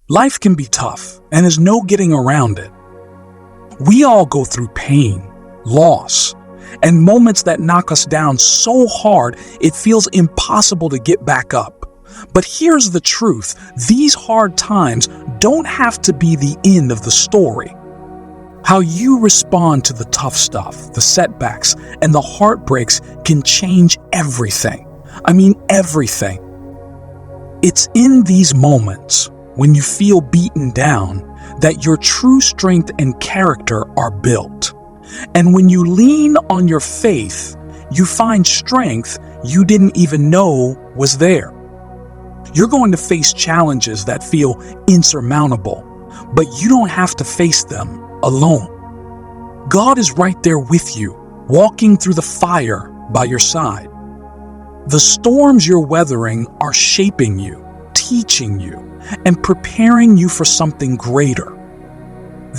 Life can be tough, and there's no getting around it. We all go through pain, loss, and moments that knock us down so hard it feels impossible to get back up. But here's the truth: these hard times don't have to be the end of the story. How you respond to the tough stuff, the setbacks, and the heartbreaks can change everything. I mean, everything. It's in these moments, when you feel beaten down, that your true strength and character are built. And when you lean on your faith, you find strength you didn't even know was there. You're going to face challenges that feel insurmountable, but you don't have to face them alone. God is right there with you, walking through the fire by your side. The storms you're weathering are shaping you, teaching you, and preparing you for something greater.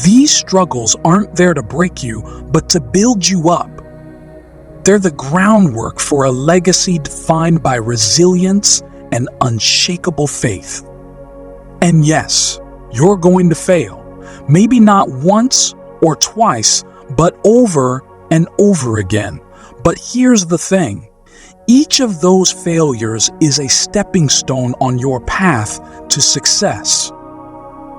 These struggles aren't there to break you, but to build you up. They're the groundwork for a legacy defined by resilience and unshakable faith. And yes, you're going to fail. Maybe not once or twice, but over and over again. But here's the thing: each of those failures is a stepping stone on your path to success.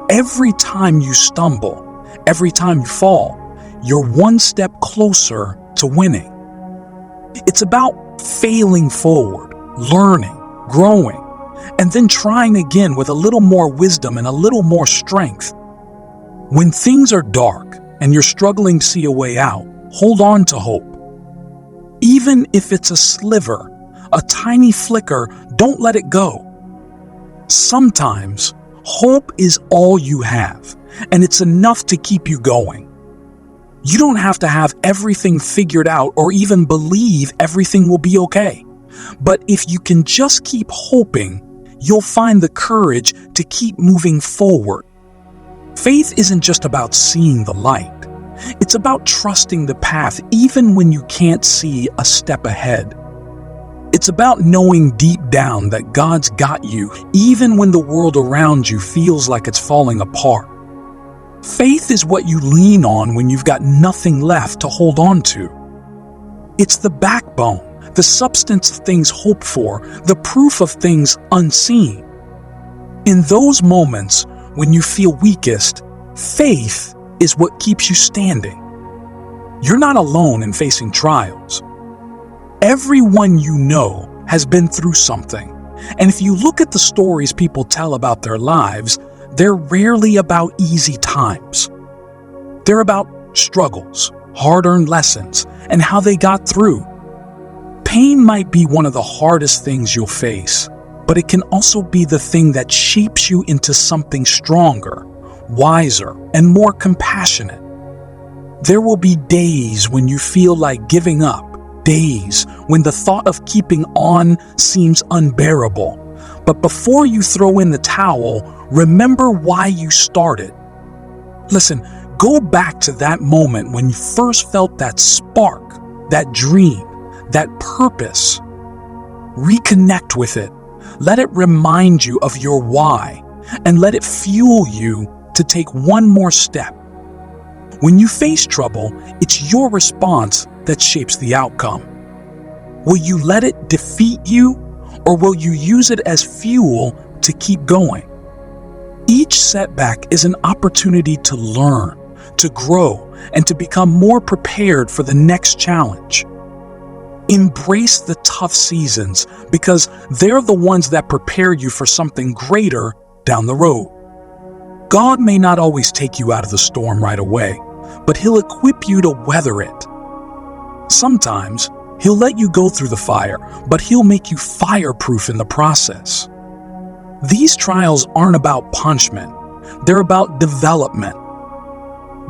Every time you stumble, every time you fall, you're one step closer to winning. It's about failing forward, learning, growing, and then trying again with a little more wisdom and a little more strength. When things are dark and you're struggling to see a way out, hold on to hope. Even if it's a sliver, a tiny flicker, don't let it go. Sometimes, hope is all you have, and it's enough to keep you going. You don't have to have everything figured out or even believe everything will be okay. But if you can just keep hoping, you'll find the courage to keep moving forward. Faith isn't just about seeing the light. It's about trusting the path even when you can't see a step ahead. It's about knowing deep down that God's got you even when the world around you feels like it's falling apart. Faith is what you lean on when you've got nothing left to hold on to. It's the backbone, the substance of things hoped for, the proof of things unseen. In those moments when you feel weakest, faith is what keeps you standing. You're not alone in facing trials. Everyone you know has been through something. And if you look at the stories people tell about their lives, they're rarely about easy times. They're about struggles, hard-earned lessons, and how they got through. Pain might be one of the hardest things you'll face, but it can also be the thing that shapes you into something stronger, wiser, and more compassionate. There will be days when you feel like giving up, days when the thought of keeping on seems unbearable. But before you throw in the towel, remember why you started. Listen, go back to that moment when you first felt that spark, that dream, that purpose. Reconnect with it. Let it remind you of your why, and let it fuel you to take one more step. When you face trouble, it's your response that shapes the outcome. Will you let it defeat you, or will you use it as fuel to keep going? Each setback is an opportunity to learn, to grow, and to become more prepared for the next challenge. Embrace the tough seasons, because they're the ones that prepare you for something greater down the road. God may not always take you out of the storm right away, but He'll equip you to weather it. Sometimes He'll let you go through the fire, but He'll make you fireproof in the process. These trials aren't about punishment, they're about development.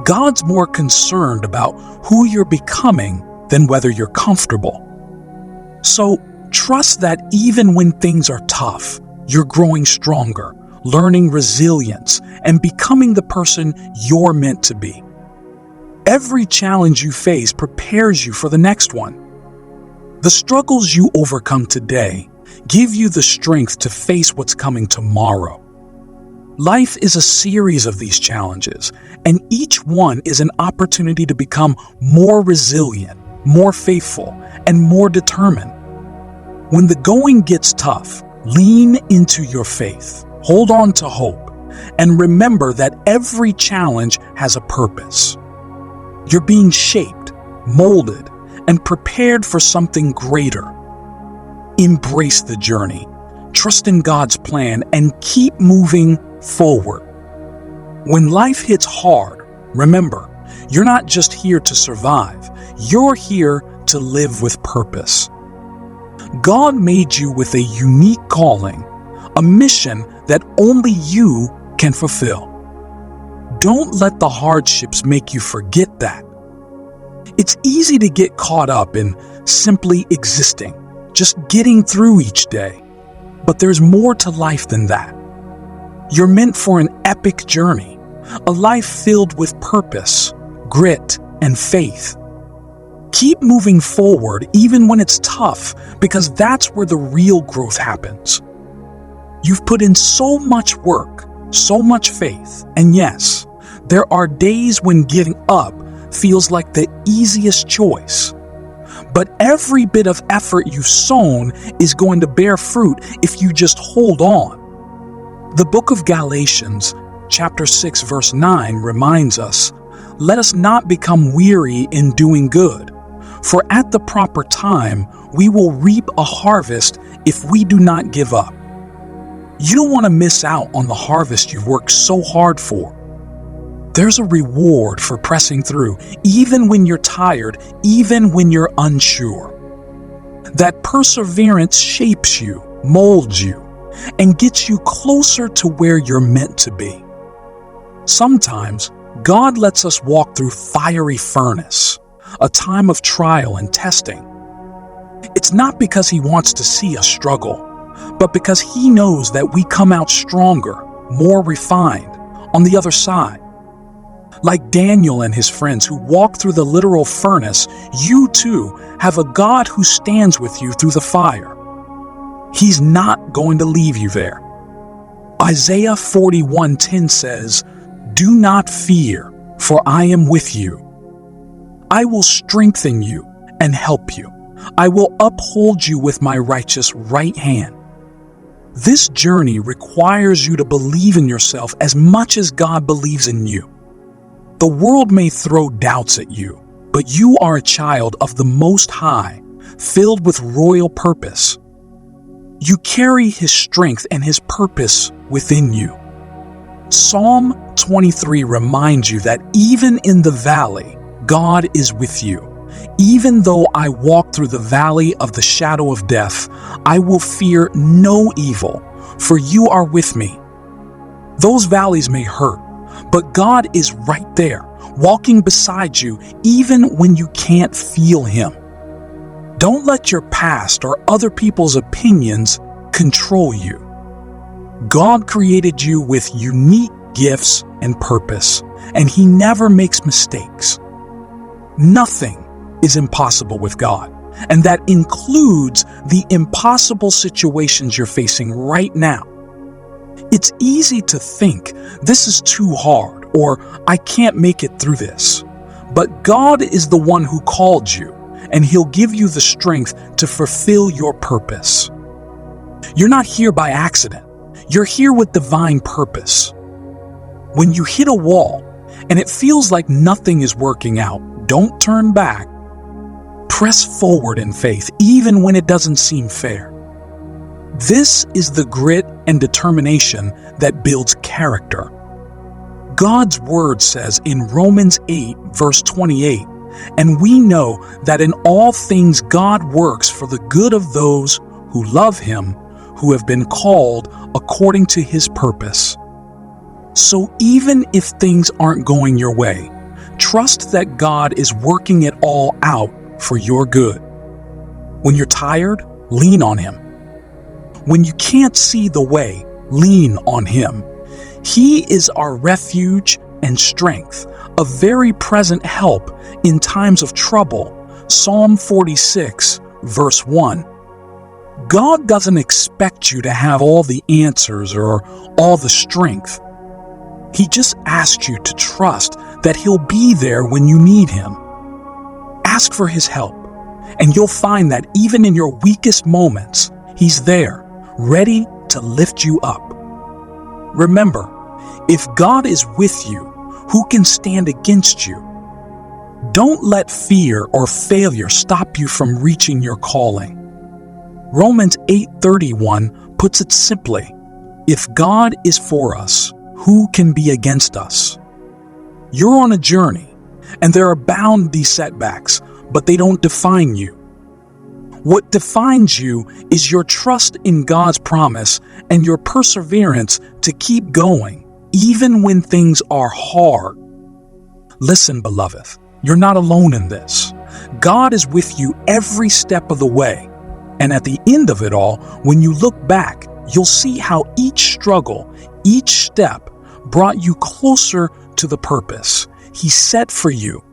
God's more concerned about who you're becoming than whether you're comfortable. So trust that even when things are tough, you're growing stronger, learning resilience, and becoming the person you're meant to be. Every challenge you face prepares you for the next one. The struggles you overcome today give you the strength to face what's coming tomorrow. Life is a series of these challenges, and each one is an opportunity to become more resilient, more faithful, and more determined. When the going gets tough, lean into your faith, hold on to hope, and remember that every challenge has a purpose. You're being shaped, molded, and prepared for something greater. Embrace the journey, trust in God's plan, and keep moving forward. When life hits hard, remember, you're not just here to survive, you're here to live with purpose. God made you with a unique calling, a mission that only you can fulfill. Don't let the hardships make you forget that. It's easy to get caught up in simply existing, just getting through each day. But there's more to life than that. You're meant for an epic journey, a life filled with purpose, grit, and faith. Keep moving forward even when it's tough, because that's where the real growth happens. You've put in so much work, so much faith, and yes, there are days when giving up feels like the easiest choice. But every bit of effort you've sown is going to bear fruit if you just hold on. The book of Galatians, chapter 6, verse 9 reminds us, "Let us not become weary in doing good, for at the proper time we will reap a harvest if we do not give up." You don't want to miss out on the harvest you've worked so hard for. There's a reward for pressing through, even when you're tired, even when you're unsure. That perseverance shapes you, molds you, and gets you closer to where you're meant to be. Sometimes, God lets us walk through fiery furnace, a time of trial and testing. It's not because He wants to see us struggle, but because He knows that we come out stronger, more refined, on the other side. Like Daniel and his friends who walked through the literal furnace, you too have a God who stands with you through the fire. He's not going to leave you there. Isaiah 41:10 says, "Do not fear, for I am with you. I will strengthen you and help you. I will uphold you with my righteous right hand." This journey requires you to believe in yourself as much as God believes in you. The world may throw doubts at you, but you are a child of the Most High, filled with royal purpose. You carry His strength and His purpose within you. Psalm 23 reminds you that even in the valley, God is with you. "Even though I walk through the valley of the shadow of death, I will fear no evil, for you are with me." Those valleys may hurt, but God is right there, walking beside you even when you can't feel Him. Don't let your past or other people's opinions control you. God created you with unique gifts and purpose, and He never makes mistakes. Nothing is impossible with God, and that includes the impossible situations you're facing right now. It's easy to think, "This is too hard," or "I can't make it through this." But God is the one who called you, and He'll give you the strength to fulfill your purpose. You're not here by accident. You're here with divine purpose. When you hit a wall and it feels like nothing is working out, don't turn back. Press forward in faith, even when it doesn't seem fair. This is the grit and determination that builds character. God's Word says in Romans 8, verse 28, "And we know that in all things God works for the good of those who love Him, who have been called according to His purpose." So even if things aren't going your way, trust that God is working it all out for your good. When you're tired, lean on Him. When you can't see the way, lean on Him. He is our refuge and strength, a very present help in times of trouble. Psalm 46, verse 1. God doesn't expect you to have all the answers or all the strength. He just asks you to trust that He'll be there when you need Him. Ask for His help, and you'll find that even in your weakest moments, He's there, ready to lift you up. Remember, if God is with you, who can stand against you? Don't let fear or failure stop you from reaching your calling. Romans 8:31 puts it simply, if God is for us, who can be against us? You're on a journey, and there are bound to be setbacks, but they don't define you. What defines you is your trust in God's promise and your perseverance to keep going, even when things are hard. Listen, beloved, you're not alone in this. God is with you every step of the way. And at the end of it all, when you look back, you'll see how each struggle, each step brought you closer to the purpose He set for you